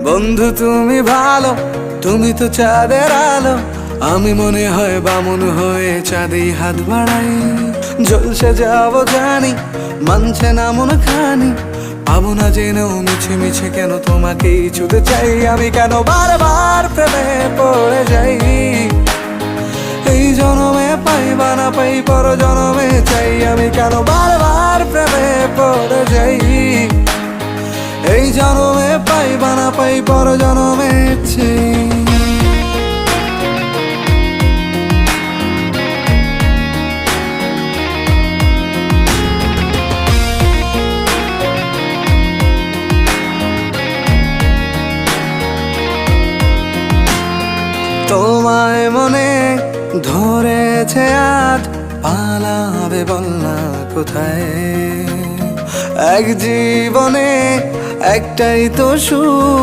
বন্ধু তুমি ভালো, তুমি তো চাঁদের আলো। আমি মনে হয় বামুন হয়ে চাঁদেই হাত বাড়াই। জলসে যাবো জানি, মানছে না মন খানি। পাবো না জেনেও মিছে মিছে কেন তোমাকেই ছুতে চাই। আমি কেন বারবার প্রেমে পড়ে যাই। এই জনমে পাই বা না পাই, পর জনমে চাই। আমি কেন বারবার প্রেমে পড়ে যাই। এই জনমে পাই বা না পাই, পর জনমে চাই। তোমায় মনে ধরেছে আজ, পালাবে বল না কোথায়। এক জীবনে একটাই তো সুখ,